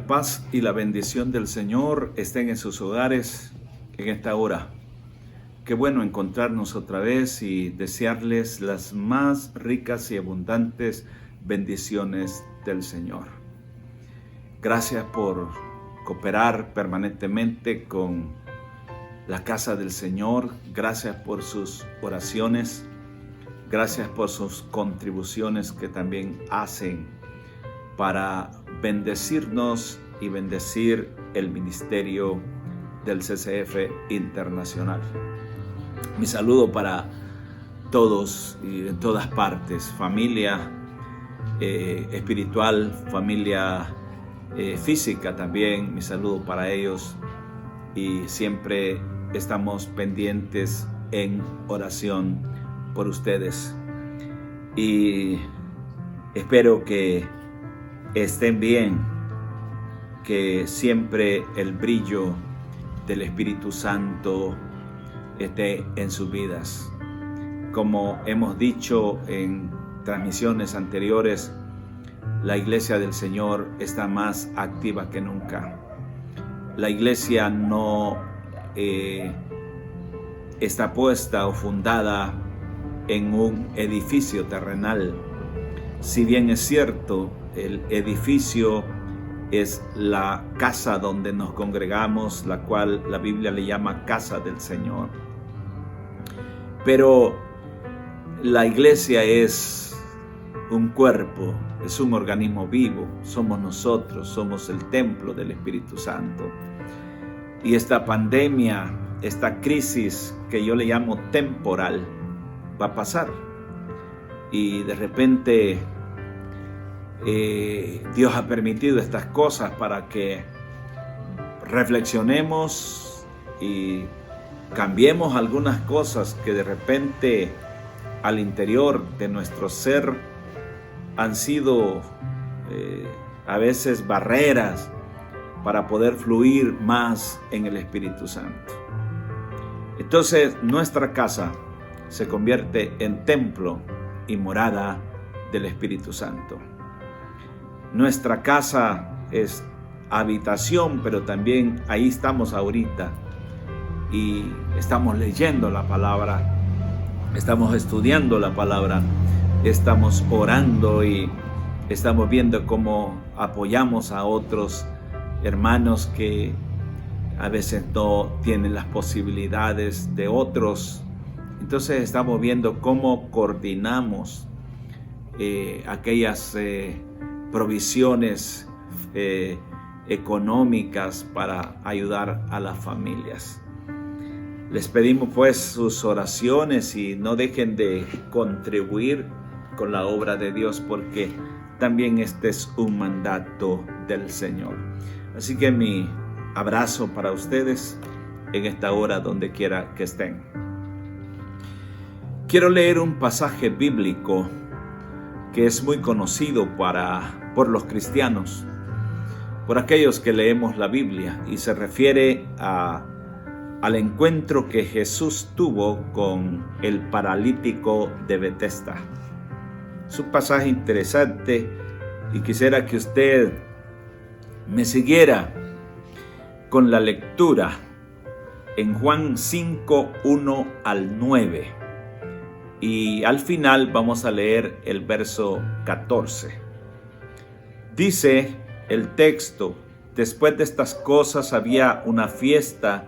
la paz y la bendición del Señor estén en sus hogares en esta hora. Qué bueno encontrarnos otra vez y desearles las más ricas y abundantes bendiciones del Señor. Gracias por cooperar permanentemente con la casa del Señor. Gracias por sus oraciones. Gracias por sus contribuciones que también hacen para bendecirnos y bendecir el ministerio del CCF Internacional. Mi saludo para todos y en todas partes, familia espiritual, familia física también, mi saludo para ellos, y siempre estamos pendientes en oración por ustedes y espero que estén bien, que siempre el brillo del Espíritu Santo esté en sus vidas. Como hemos dicho en transmisiones anteriores, la Iglesia del Señor está más activa que nunca. La Iglesia no está puesta o fundada en un edificio terrenal. Si bien es cierto, el edificio es la casa donde nos congregamos, la cual la Biblia le llama casa del Señor. Pero la iglesia es un cuerpo, es un organismo vivo, somos nosotros, somos el templo del Espíritu Santo. Y esta pandemia, esta crisis que yo le llamo temporal, va a pasar. Y de repente Dios ha permitido estas cosas para que reflexionemos y cambiemos algunas cosas que de repente al interior de nuestro ser han sido a veces barreras para poder fluir más en el Espíritu Santo. Entonces nuestra casa se convierte en templo y morada del Espíritu Santo. Nuestra casa es habitación, pero también ahí estamos ahorita y estamos leyendo la palabra, estamos estudiando la palabra, estamos orando y estamos viendo cómo apoyamos a otros hermanos que a veces no tienen las posibilidades de otros. Entonces estamos viendo cómo coordinamos aquellas provisiones económicas para ayudar a las familias. Les pedimos pues sus oraciones y no dejen de contribuir con la obra de Dios, porque también este es un mandato del Señor. Así que mi abrazo para ustedes en esta hora donde quiera que estén. Quiero leer un pasaje bíblico que es muy conocido por los cristianos, por aquellos que leemos la Biblia, y se refiere al encuentro que Jesús tuvo con el paralítico de Betesda. Es un pasaje interesante y quisiera que usted me siguiera con la lectura en Juan 5, 1 al 9. Y al final vamos a leer el verso 14. Dice el texto: después de estas cosas había una fiesta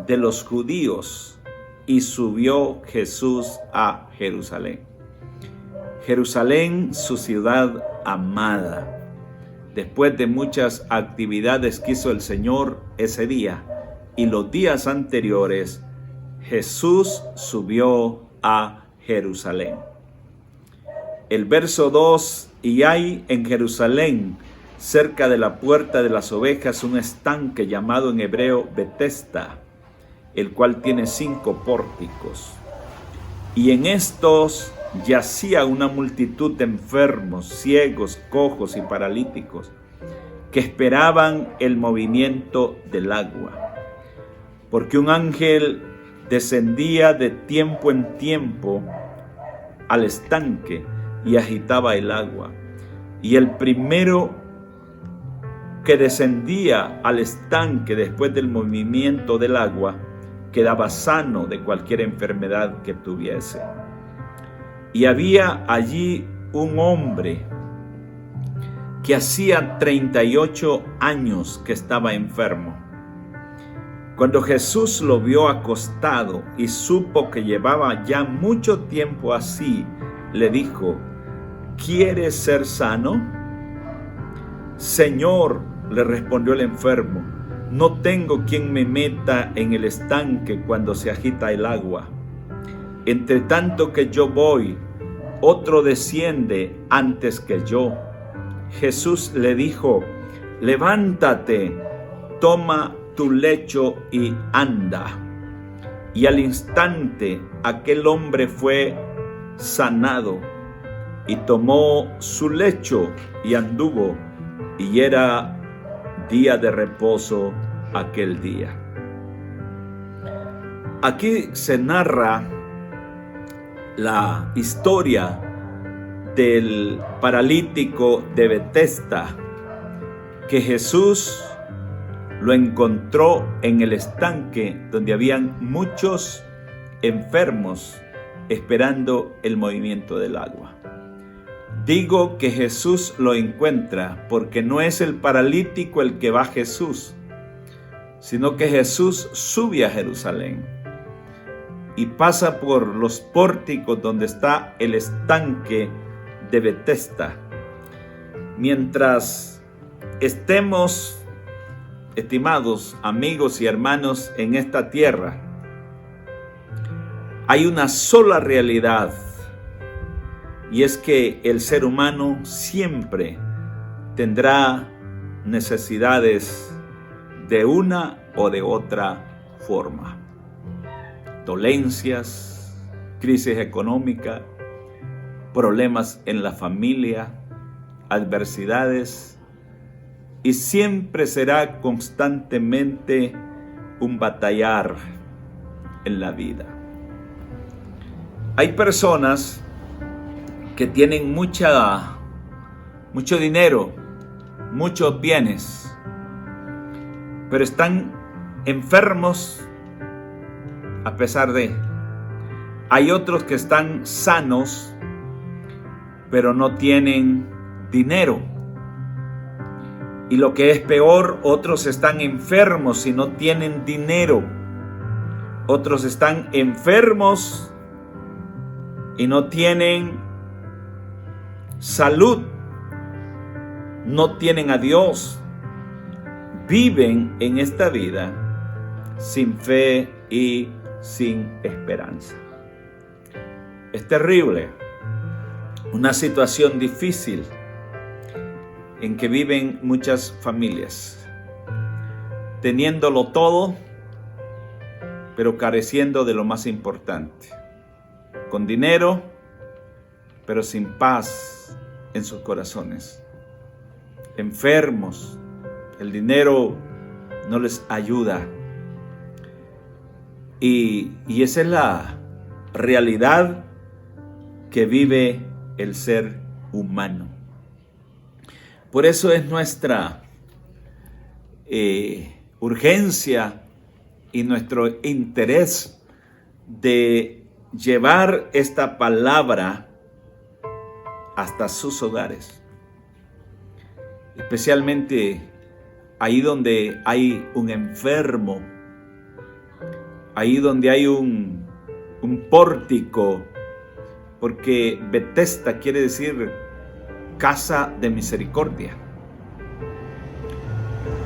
de los judíos y subió Jesús a Jerusalén. Jerusalén, su ciudad amada. Después de muchas actividades que hizo el Señor ese día y los días anteriores, Jesús subió a Jerusalén. El verso 2: y hay en Jerusalén, cerca de la puerta de las ovejas, un estanque llamado en hebreo Betesda, el cual tiene 5 pórticos. Y en estos yacía una multitud de enfermos, ciegos, cojos y paralíticos, que esperaban el movimiento del agua. Porque un ángel descendía de tiempo en tiempo al estanque y agitaba el agua. Y el primero que descendía al estanque después del movimiento del agua quedaba sano de cualquier enfermedad que tuviese. Y había allí un hombre que hacía 38 años que estaba enfermo. Cuando Jesús lo vio acostado y supo que llevaba ya mucho tiempo así, le dijo: ¿quieres ser sano? Señor, le respondió el enfermo, no tengo quien me meta en el estanque cuando se agita el agua. Entre tanto que yo voy, otro desciende antes que yo. Jesús le dijo: levántate, toma tu lecho y anda. Y al instante aquel hombre fue sanado y tomó su lecho y anduvo, y era día de reposo aquel día. Aquí se narra la historia del paralítico de Betesda, que Jesús lo encontró en el estanque donde habían muchos enfermos esperando el movimiento del agua. Digo que Jesús lo encuentra porque no es el paralítico el que va a Jesús, sino que Jesús sube a Jerusalén y pasa por los pórticos donde está el estanque de Betesda. Mientras estemos, estimados amigos y hermanos, en esta tierra, hay una sola realidad, y es que el ser humano siempre tendrá necesidades de una o de otra forma. Dolencias, crisis económica, problemas en la familia, adversidades, y siempre será constantemente un batallar en la vida. Hay personas que tienen mucho dinero, muchos bienes, pero están enfermos a pesar de. Hay otros que están sanos, pero no tienen dinero. Y lo que es peor, otros están enfermos y no tienen dinero. Otros están enfermos y no tienen salud, no tienen a Dios, viven en esta vida sin fe y sin esperanza. Es terrible, una situación difícil en que viven muchas familias, teniéndolo todo, pero careciendo de lo más importante, con dinero, pero sin paz en sus corazones, enfermos, el dinero no les ayuda. Y esa es la realidad que vive el ser humano. Por eso es nuestra urgencia y nuestro interés de llevar esta palabra hasta sus hogares, especialmente ahí donde hay un enfermo, ahí donde hay un pórtico, porque Betesda quiere decir casa de misericordia.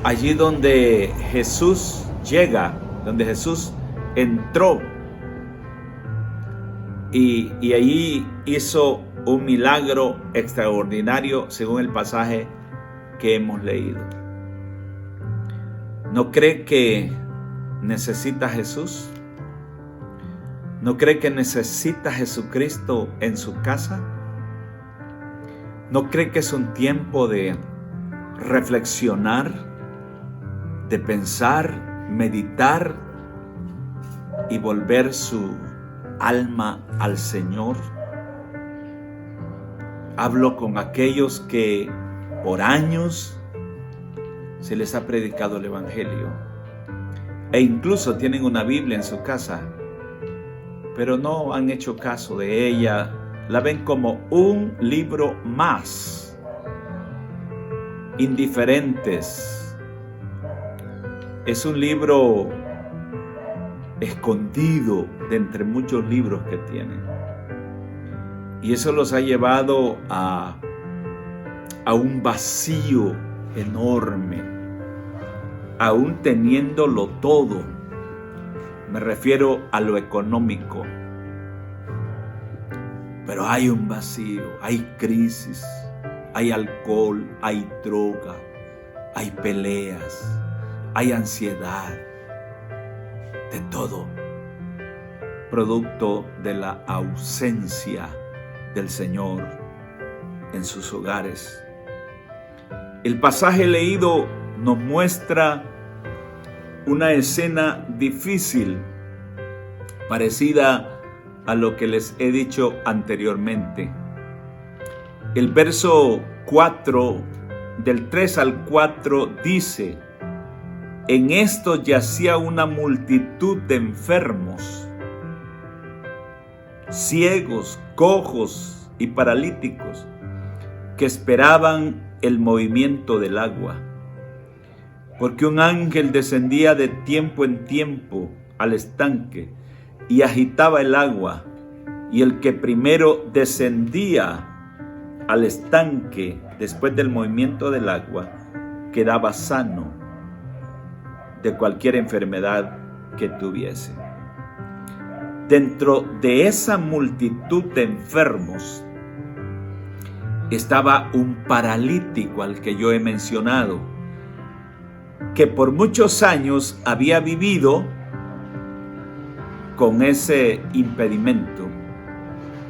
Allí donde Jesús llega, donde Jesús entró y allí hizo un milagro extraordinario según el pasaje que hemos leído. ¿No cree que necesita Jesús? ¿No cree que necesita Jesucristo en su casa? ¿No cree que es un tiempo de reflexionar, de pensar, meditar y volver su alma al Señor? Hablo con aquellos que por años se les ha predicado el Evangelio. E incluso tienen una Biblia en su casa, pero no han hecho caso de ella. La ven como un libro más. Indiferentes. Es un libro escondido de entre muchos libros que tienen. Y eso los ha llevado a un vacío enorme, aún teniéndolo todo. Me refiero a lo económico. Pero hay un vacío, hay crisis, hay alcohol, hay droga, hay peleas, hay ansiedad, de todo, producto de la ausencia del Señor en sus hogares. El pasaje leído nos muestra una escena difícil, parecida a lo que les he dicho anteriormente. El verso 4, del 3 al 4, dice: en esto yacía una multitud de enfermos, ciegos, cojos y paralíticos, que esperaban el movimiento del agua, porque un ángel descendía de tiempo en tiempo al estanque y agitaba el agua, y el que primero descendía al estanque después del movimiento del agua quedaba sano de cualquier enfermedad que tuviese. Dentro de esa multitud de enfermos estaba un paralítico al que yo he mencionado, que por muchos años había vivido con ese impedimento,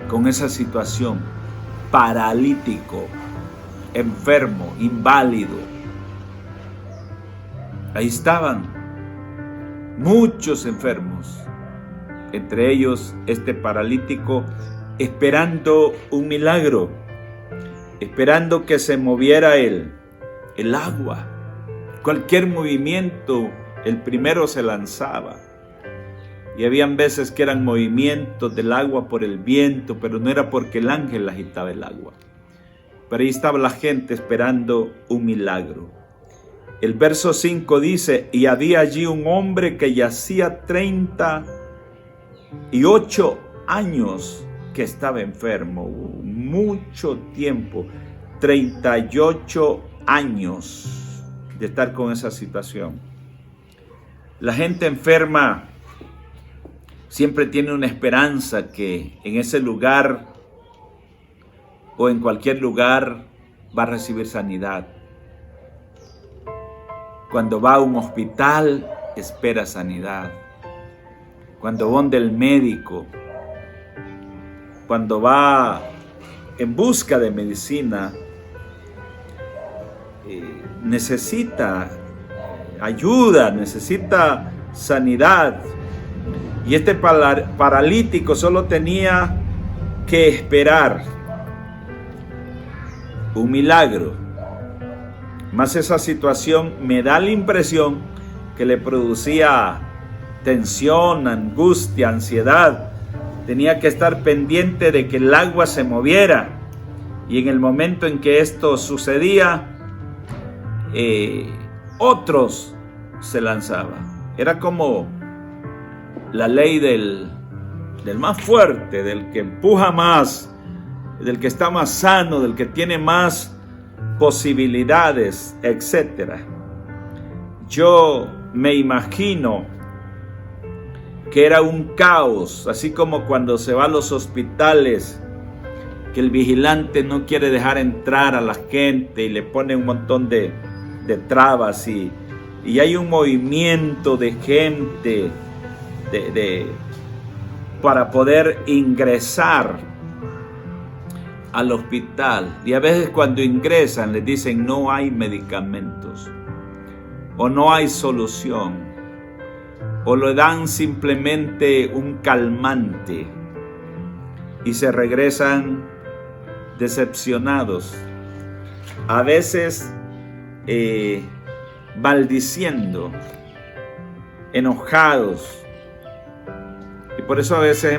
con esa situación, paralítico, enfermo, inválido. Ahí estaban muchos enfermos, entre ellos este paralítico, esperando un milagro, esperando que se moviera el agua. Cualquier movimiento, el primero se lanzaba. Y habían veces que eran movimientos del agua por el viento, pero no era porque el ángel agitaba el agua. Pero ahí estaba la gente esperando un milagro. El verso 5 dice: y había allí un hombre que yacía 38 años que estaba enfermo, mucho tiempo, 38 años de estar con esa situación. La gente enferma siempre tiene una esperanza que en ese lugar o en cualquier lugar va a recibir sanidad. Cuando va a un hospital, espera sanidad. Cuando va donde el médico, cuando va en busca de medicina, necesita ayuda, necesita sanidad. Y este paralítico solo tenía que esperar un milagro. Más esa situación me da la impresión que le producía tensión, angustia, ansiedad. Tenía que estar pendiente de que el agua se moviera. Y en el momento en que esto sucedía, otros se lanzaban. Era como la ley del más fuerte, del que empuja más, del que está más sano, del que tiene más posibilidades, etc. Yo me imagino que era un caos, así como cuando se va a los hospitales, que el vigilante no quiere dejar entrar a la gente y le pone un montón de trabas y hay un movimiento de gente para poder ingresar al hospital. Y a veces cuando ingresan les dicen no hay medicamentos o no hay solución, o le dan simplemente un calmante y se regresan decepcionados. A veces maldiciendo, enojados. Y por eso a veces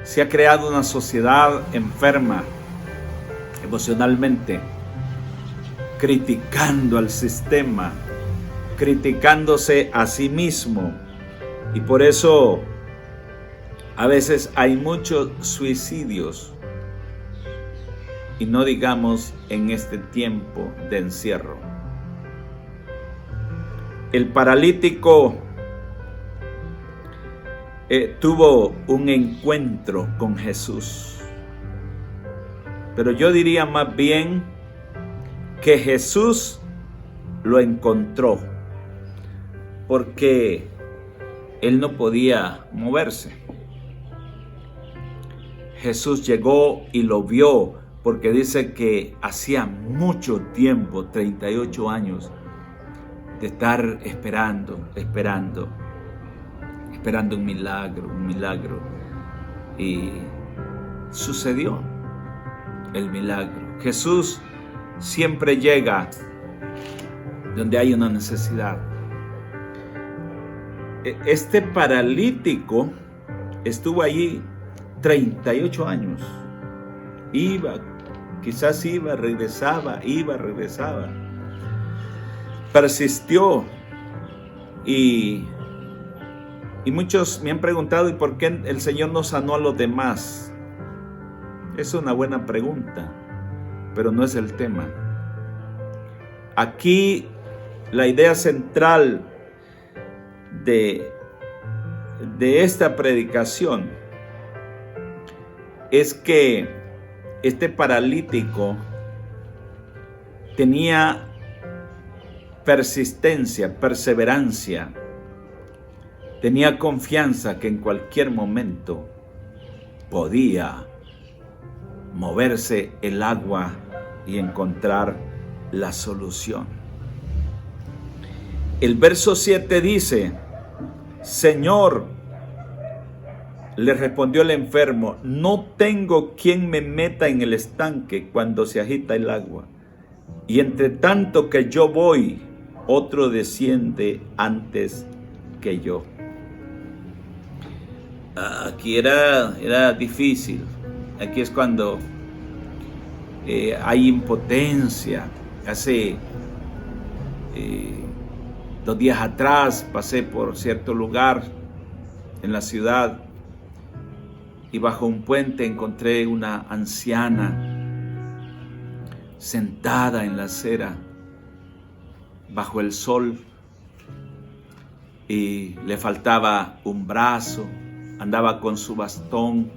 se ha creado una sociedad enferma emocionalmente, criticando al sistema, criticándose a sí mismo. Y por eso a veces hay muchos suicidios, y no digamos en este tiempo de encierro. El paralítico tuvo un encuentro con Jesús, pero yo diría más bien que Jesús lo encontró, porque él no podía moverse. Jesús llegó y lo vio, porque dice que hacía mucho tiempo, 38 años, de estar esperando un milagro. Y sucedió el milagro. Jesús siempre llega donde hay una necesidad. Este paralítico estuvo allí 38 años. Quizás regresaba. Persistió. Y muchos me han preguntado, ¿y por qué el Señor no sanó a los demás? Es una buena pregunta, pero no es el tema. Aquí la idea central de esta predicación es que este paralítico tenía persistencia, perseverancia, tenía confianza que en cualquier momento podía moverse el agua y encontrar la solución. El verso 7 dice: Señor, le respondió el enfermo, no tengo quien me meta en el estanque cuando se agita el agua, y entre tanto que yo voy, otro desciende antes que yo. Aquí era difícil. Aquí es cuando hay impotencia. Hace 2 días atrás pasé por cierto lugar en la ciudad y bajo un puente encontré una anciana sentada en la acera bajo el sol y le faltaba un brazo, andaba con su bastón,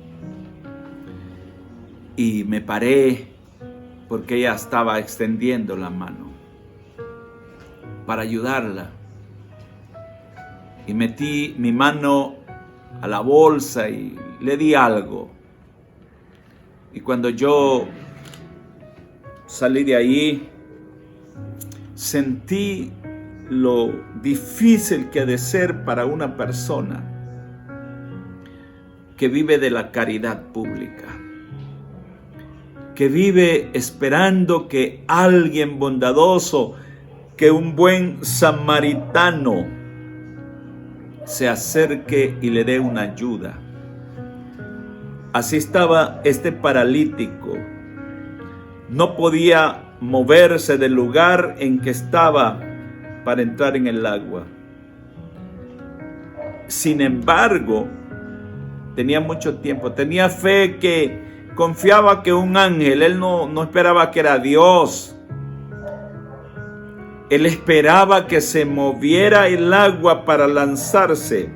y me paré porque ella estaba extendiendo la mano para ayudarla, y metí mi mano a la bolsa y le di algo. Y cuando yo salí de ahí, sentí lo difícil que ha de ser para una persona que vive de la caridad pública, que vive esperando que alguien bondadoso, que un buen samaritano se acerque y le dé una ayuda. Así estaba este paralítico. No podía moverse del lugar en que estaba para entrar en el agua. Sin embargo, tenía mucho tiempo, tenía fe, que confiaba que un ángel, él no esperaba que era Dios. Él esperaba que se moviera el agua para lanzarse.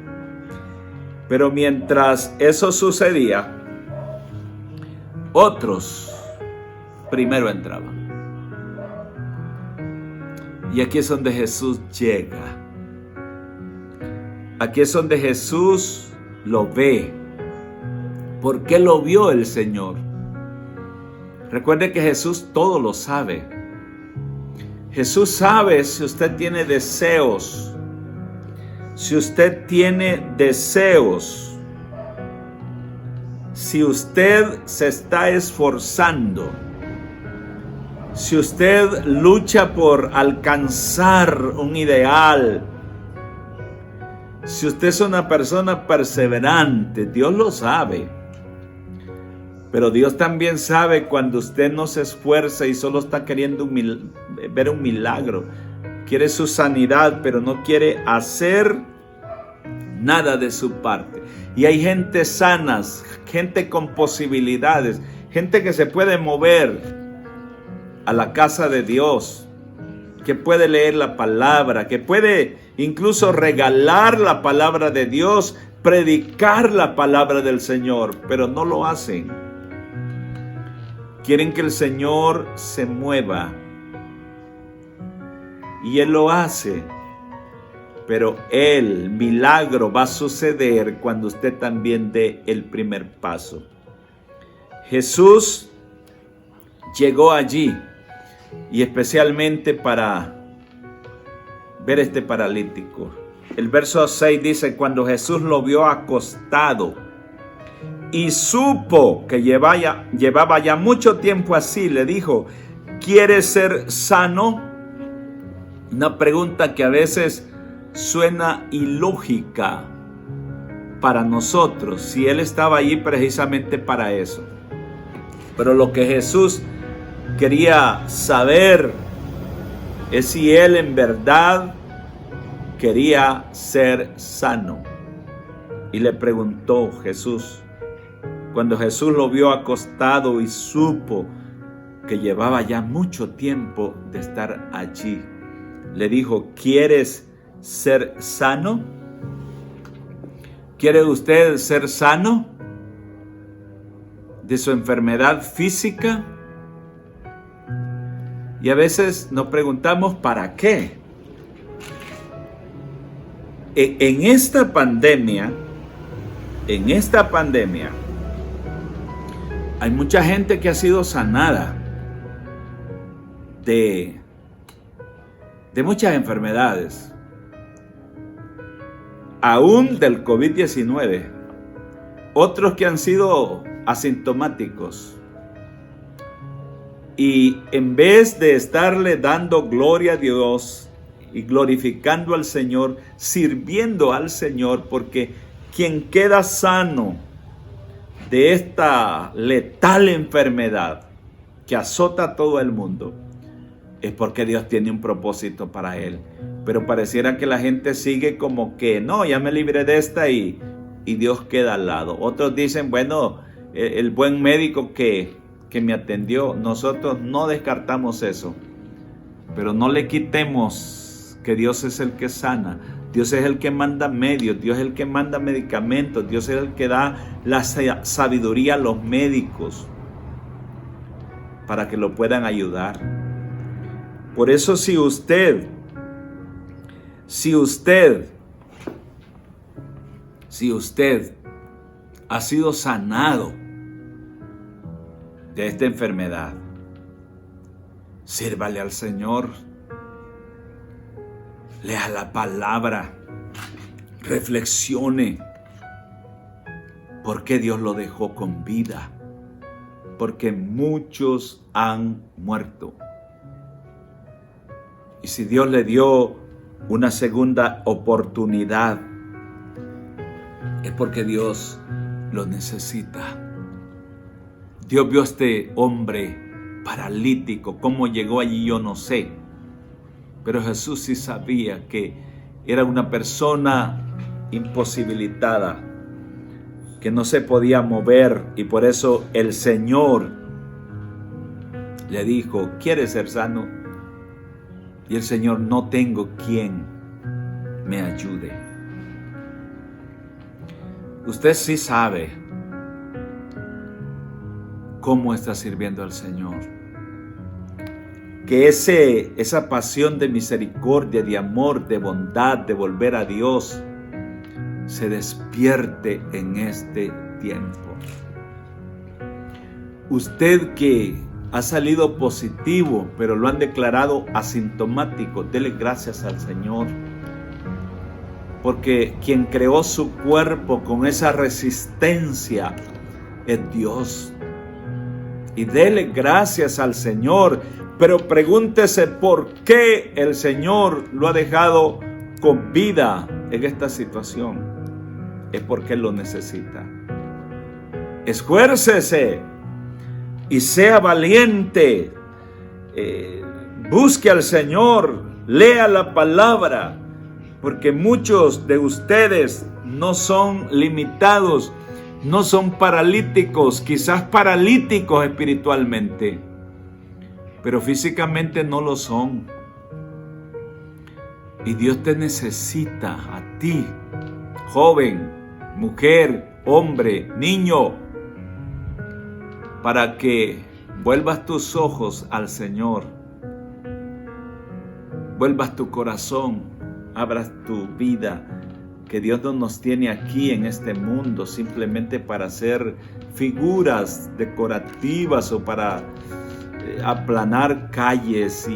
Pero mientras eso sucedía, otros primero entraban. Y aquí es donde Jesús llega. Aquí es donde Jesús lo ve. ¿Por qué lo vio el Señor? Recuerde que Jesús todo lo sabe. Jesús sabe si usted tiene deseos. Si usted tiene deseos. Si usted se está esforzando. si usted lucha por alcanzar un ideal, si usted es una persona perseverante, Dios lo sabe. Pero Dios también sabe cuando usted no se esfuerza y solo está queriendo ver un milagro. Quiere su sanidad, pero no quiere hacer nada de su parte. Y hay gente sanas, gente con posibilidades, gente que se puede mover a la casa de Dios, que puede leer la palabra, que puede incluso regalar la palabra de Dios, predicar la palabra del Señor, pero no lo hacen. Quieren que el Señor se mueva y Él lo hace, pero el milagro va a suceder cuando usted también dé el primer paso. Jesús llegó allí y especialmente para ver este paralítico. El verso 6 dice: cuando Jesús lo vio acostado y supo que llevaba ya mucho tiempo así, le dijo: ¿quieres ser sano? Una pregunta que a veces suena ilógica para nosotros, si Él estaba allí precisamente para eso. Pero lo que Jesús quería saber es si Él en verdad quería ser sano. Y le preguntó Jesús. Cuando Jesús lo vio acostado y supo que llevaba ya mucho tiempo de estar allí, le dijo: ¿quieres ser sano? ¿Quiere usted ser sano de su enfermedad física? Y a veces nos preguntamos: ¿para qué? En esta pandemia, hay mucha gente que ha sido sanada de muchas enfermedades, aún del COVID-19, otros que han sido asintomáticos. Y en vez de estarle dando gloria a Dios y glorificando al Señor, sirviendo al Señor, porque quien queda sano de esta letal enfermedad que azota a todo el mundo es porque Dios tiene un propósito para él. Pero pareciera que la gente sigue como que no, ya me libré de esta y Dios queda al lado. Otros dicen: bueno, el buen médico que me atendió. Nosotros no descartamos eso, pero no le quitemos que Dios es el que sana. Dios es el que manda medios, Dios es el que manda medicamentos, Dios es el que da la sabiduría a los médicos para que lo puedan ayudar. Por eso si usted ha sido sanado de esta enfermedad, sírvale al Señor. Lea la palabra, reflexione por qué Dios lo dejó con vida, porque muchos han muerto. Y si Dios le dio una segunda oportunidad, es porque Dios lo necesita. Dios vio a este hombre paralítico, cómo llegó allí yo no sé. Pero Jesús sí sabía que era una persona imposibilitada, que no se podía mover, y por eso el Señor le dijo: ¿quieres ser sano? Y el Señor: no tengo quien me ayude. Usted sí sabe cómo está sirviendo al Señor. Que esa pasión de misericordia, de amor, de bondad, de volver a Dios, se despierte en este tiempo. Usted que ha salido positivo, pero lo han declarado asintomático, dele gracias al Señor. Porque quien creó su cuerpo con esa resistencia es Dios. y dele gracias al Señor, pero pregúntese por qué el Señor lo ha dejado con vida en esta situación. Es porque Él lo necesita. Esfuércese y sea valiente. Busque al Señor, lea la palabra, porque muchos de ustedes no son limitados, no son paralíticos, quizás paralíticos espiritualmente, pero físicamente no lo son. Y Dios te necesita a ti, joven, mujer, hombre, niño, para que vuelvas tus ojos al Señor, vuelvas tu corazón, abras tu vida, que Dios no nos tiene aquí en este mundo simplemente para hacer figuras decorativas o para aplanar calles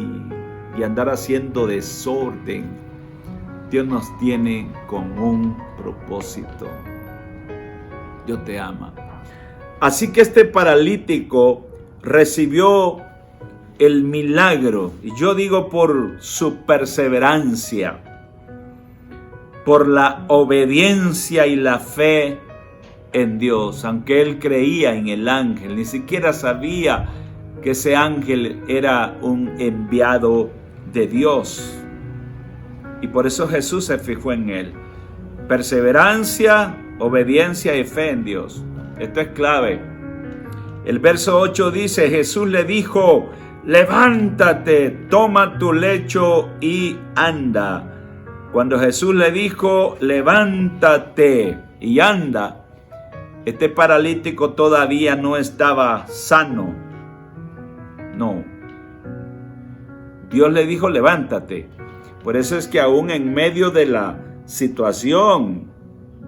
y andar haciendo desorden. Dios nos tiene con un propósito. Dios te ama. Así que este paralítico recibió el milagro, y yo digo por su perseverancia, por la obediencia y la fe en Dios. Aunque él creía en el ángel, ni siquiera sabía que ese ángel era un enviado de Dios. Y por eso Jesús se fijó en él. Perseverancia, obediencia y fe en Dios. Esto es clave. El verso 8 dice, Jesús le dijo, levántate, toma tu lecho y anda. Cuando Jesús le dijo, levántate y anda, este paralítico todavía no estaba sano. No. Dios le dijo, levántate. Por eso es que aún en medio de la situación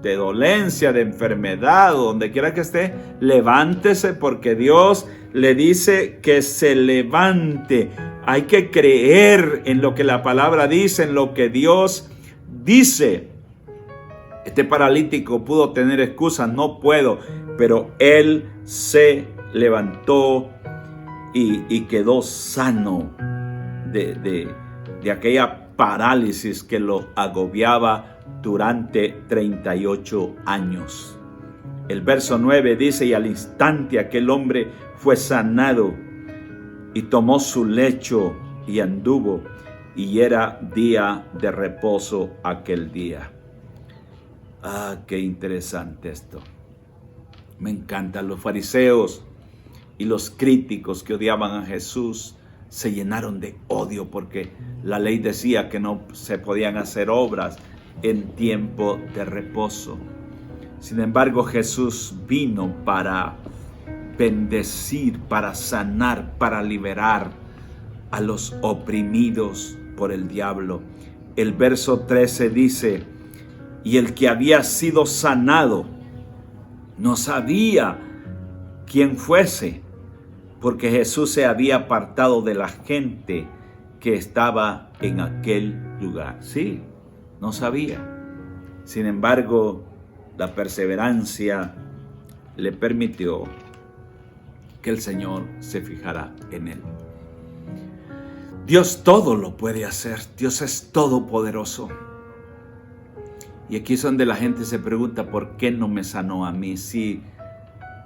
de dolencia, de enfermedad, donde quiera que esté, levántese, porque Dios le dice que se levante. Hay que creer en lo que la palabra dice, en lo que Dios dice. Este paralítico pudo tener excusas, no puedo, pero él se levantó y quedó sano de aquella parálisis que lo agobiaba durante 38 años. El verso 9 dice, y al instante aquel hombre fue sanado y tomó su lecho y anduvo, y era día de reposo aquel día. Ah, qué interesante esto. Me encantan los fariseos y los críticos que odiaban a Jesús. Se llenaron de odio porque la ley decía que no se podían hacer obras en tiempo de reposo. Sin embargo, Jesús vino para bendecir, para sanar, para liberar a los oprimidos por el diablo. El verso 13 dice, y el que había sido sanado no sabía quién fuese, porque Jesús se había apartado de la gente que estaba en aquel lugar. Sí, no sabía. Sin embargo, la perseverancia le permitió que el Señor se fijara en él. Dios todo lo puede hacer. Dios es todopoderoso. Y aquí es donde la gente se pregunta, ¿por qué no me sanó a mí? Sí,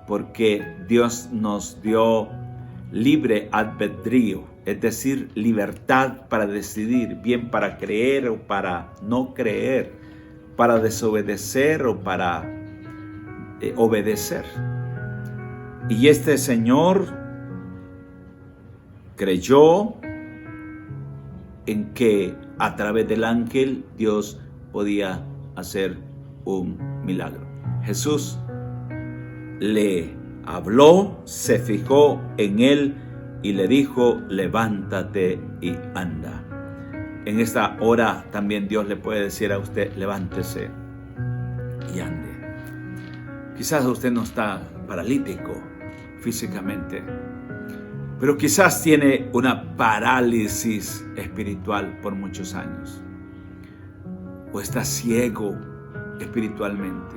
porque Dios nos dio libre albedrío, es decir, libertad para decidir, bien para creer o para no creer, para desobedecer o para obedecer. Y este señor creyó en que a través del ángel Dios podía hacer un milagro. Jesús le habló, se fijó en él y le dijo, levántate y anda. En esta hora también Dios le puede decir a usted, levántese y ande. Quizás usted no está paralítico físicamente, pero quizás tiene una parálisis espiritual por muchos años. O está ciego espiritualmente.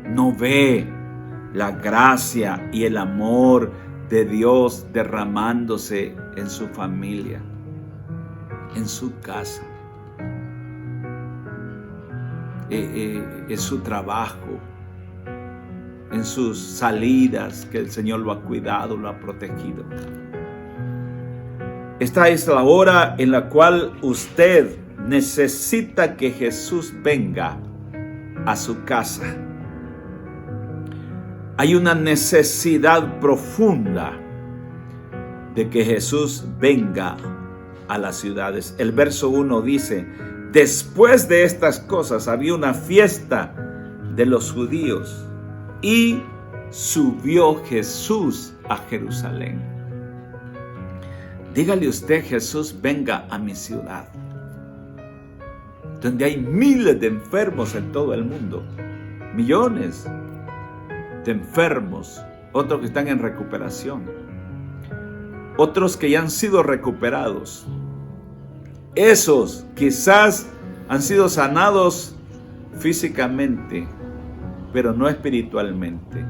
No ve la gracia y el amor de Dios derramándose en su familia, en su casa, en su trabajo, en sus salidas, que el Señor lo ha cuidado, lo ha protegido. Esta es la hora en la cual usted necesita que Jesús venga a su casa. Hay una necesidad profunda de que Jesús venga a las ciudades. El verso 1 dice: después de estas cosas había una fiesta de los judíos y subió Jesús a Jerusalén. Dígale usted: Jesús, venga a mi ciudad, donde hay miles de enfermos en todo el mundo, millones de enfermos, otros que están en recuperación, otros que ya han sido recuperados. Esos quizás han sido sanados físicamente, pero no espiritualmente.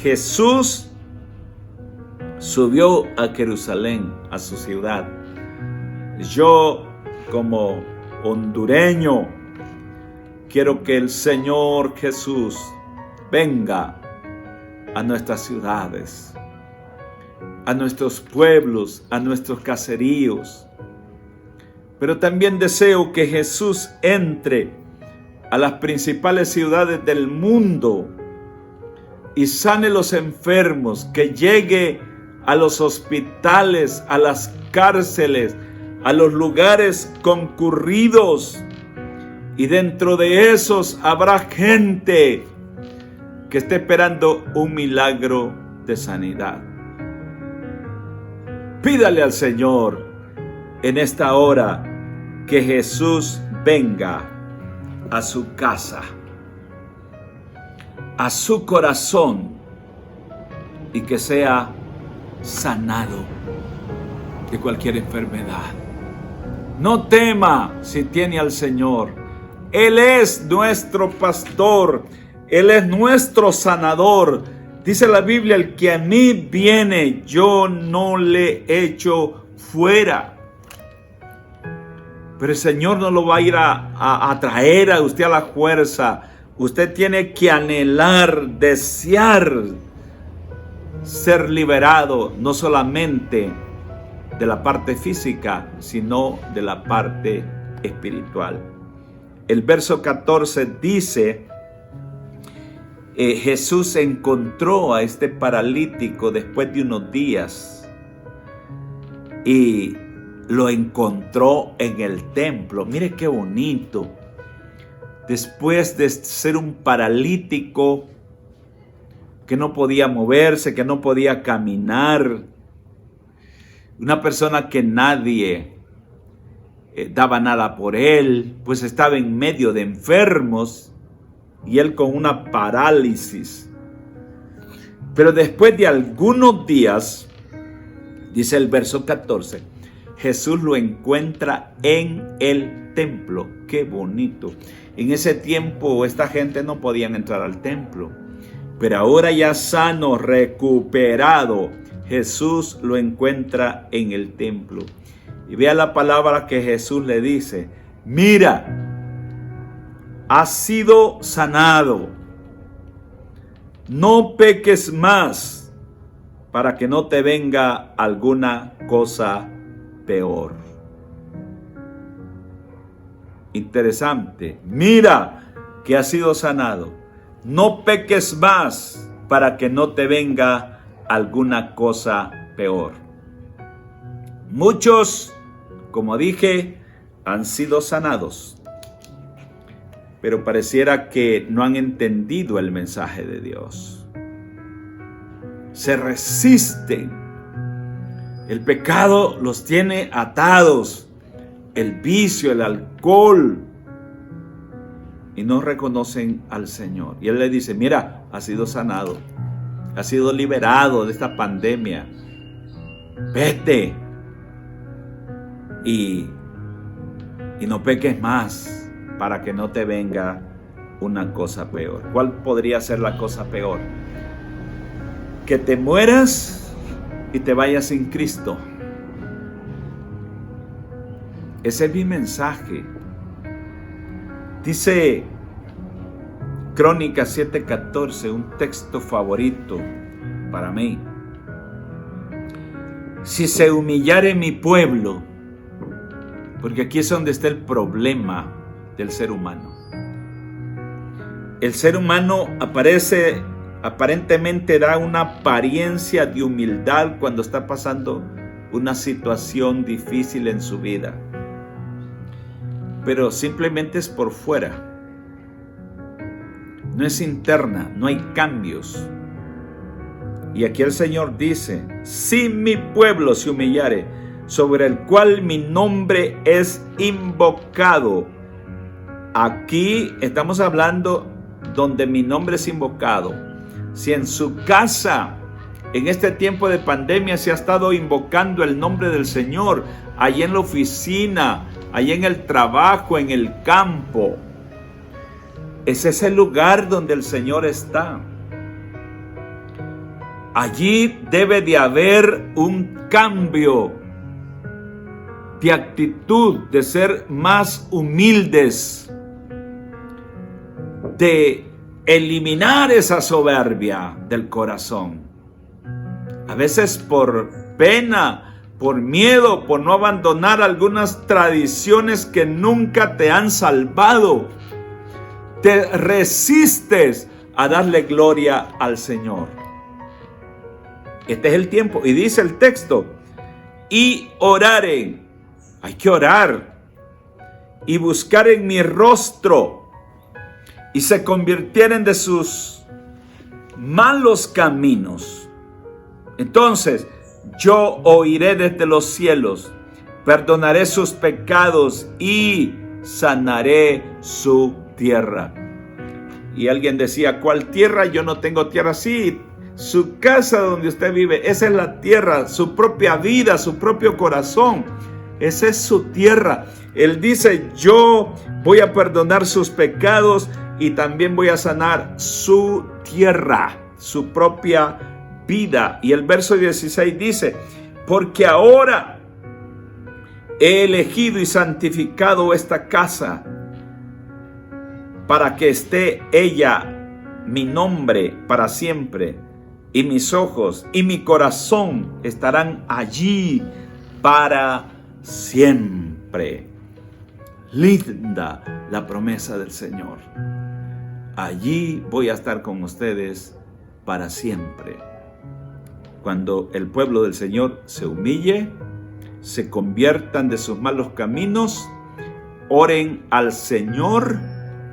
Jesús subió a Jerusalén, a su ciudad. Yo, como hondureño, quiero que el Señor Jesús venga a nuestras ciudades, a nuestros pueblos, a nuestros caseríos. Pero también deseo que Jesús entre a las principales ciudades del mundo y sane los enfermos, que llegue a los hospitales, a las cárceles, a los lugares concurridos, y dentro de esos habrá gente que esté esperando un milagro de sanidad. Pídale al Señor en esta hora que Jesús venga a su casa, a su corazón, y que sea sanado de cualquier enfermedad. No tema si tiene al Señor. Él es nuestro pastor, Él es nuestro sanador. Dice la Biblia: el que a mí viene, yo no le echo fuera. Pero el Señor no lo va a ir a traer a usted a la fuerza. Usted tiene que anhelar, desear ser liberado, no solamente de la parte física, sino de la parte espiritual. El verso 14 dice: Jesús encontró a este paralítico después de unos días y lo encontró en el templo. Mire qué bonito. Después de ser un paralítico que no podía moverse, que no podía caminar, una persona que nadie daba nada por él, pues estaba en medio de enfermos y él con una parálisis. Pero después de algunos días, dice el verso 14, Jesús lo encuentra en el templo. ¡Qué bonito! En ese tiempo esta gente no podían entrar al templo, pero ahora ya sano, recuperado, Jesús lo encuentra en el templo. Y vea la palabra que Jesús le dice: mira, has sido sanado, no peques más, para que no te venga alguna cosa peor. Interesante. Mira que has sido sanado, no peques más, para que no te venga alguna cosa peor. Muchos, como dije, han sido sanados, pero pareciera que no han entendido el mensaje de Dios. Se resisten. El pecado los tiene atados, el vicio, el alcohol, y no reconocen al Señor. Y Él le dice: mira, has sido sanado, has sido liberado de esta pandemia. Vete y no peques más, para que no te venga una cosa peor. ¿Cuál podría ser la cosa peor? Que te mueras y te vayas sin Cristo. Ese es mi mensaje. Dice Crónicas 7:14, un texto favorito para mí. Si se humillare mi pueblo, porque aquí es donde está el problema del ser humano. El ser humano aparentemente da una apariencia de humildad cuando está pasando una situación difícil en su vida, pero simplemente es por fuera. No es interna, no hay cambios. Y aquí el Señor dice: si mi pueblo se humillare, sobre el cual mi nombre es invocado. Aquí estamos hablando donde mi nombre es invocado. Si en su casa, en este tiempo de pandemia, se ha estado invocando el nombre del Señor, allí en la oficina, allí en el trabajo, en el campo, ese es el lugar donde el Señor está. Allí debe de haber un cambio de actitud, de ser más humildes, de eliminar esa soberbia del corazón. A veces por pena, por miedo, por no abandonar algunas tradiciones que nunca te han salvado, te resistes a darle gloria al Señor. Este es el tiempo. Y dice el texto: y oraren. Hay que orar. Y buscar en mi rostro. Y se convirtieren de sus malos caminos. Entonces yo oiré desde los cielos, perdonaré sus pecados y sanaré su tierra. Y alguien decía: ¿cuál tierra? Yo no tengo tierra. Sí, su casa donde usted vive, esa es la tierra, su propia vida, su propio corazón, esa es su tierra. Él dice: yo voy a perdonar sus pecados y también voy a sanar su tierra, su propia vida. Y el verso 16 dice: porque ahora he elegido y santificado esta casa, para que esté ella mi nombre para siempre, y mis ojos y mi corazón estarán allí para siempre. Linda la promesa del Señor. Allí voy a estar con ustedes para siempre. Cuando el pueblo del Señor se humille, se conviertan de sus malos caminos, oren al Señor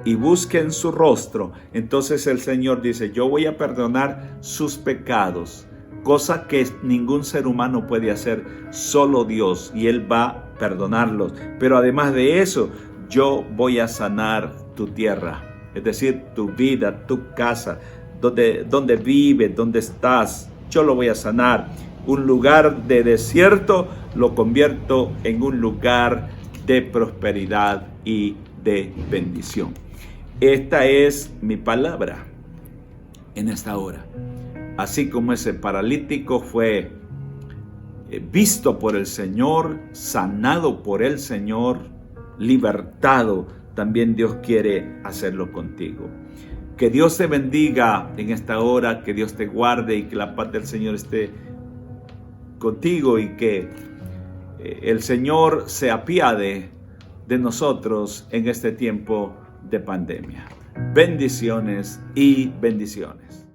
y busquen su rostro, entonces el Señor dice: yo voy a perdonar sus pecados, cosa que ningún ser humano puede hacer, solo Dios, y Él va a perdonarlos. Pero además de eso, yo voy a sanar tu tierra, es decir, tu vida, tu casa, donde vives, donde estás, yo lo voy a sanar. Un lugar de desierto lo convierto en un lugar de prosperidad y de bendición. Esta es mi palabra en esta hora. Así como ese paralítico fue visto por el Señor, sanado por el Señor, libertado, también Dios quiere hacerlo contigo. Que Dios te bendiga en esta hora, que Dios te guarde y que la paz del Señor esté contigo y que el Señor se apiade de nosotros en este tiempo de pandemia. Bendiciones y bendiciones.